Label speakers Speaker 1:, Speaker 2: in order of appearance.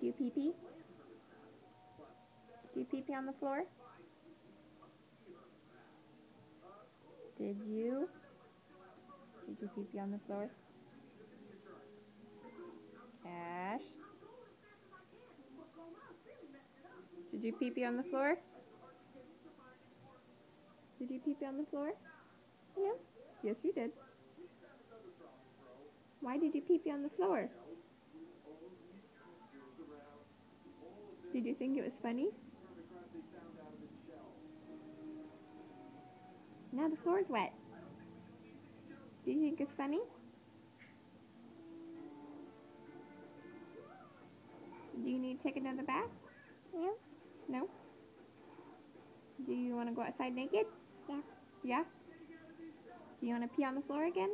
Speaker 1: you pee pee? Did you pee pee on the floor? Did you? Did you pee pee on the floor? Ash? Did you pee pee on the floor? Did you pee pee on the floor? No? Yes, you did. Why did you pee pee on the floor? Did you think it was funny? Now the floor's wet. Do you think it's funny? Do you need to take another bath?
Speaker 2: No.
Speaker 1: No? Do you want to go outside naked?
Speaker 2: Yeah.
Speaker 1: Yeah? Do you want to pee on the floor again?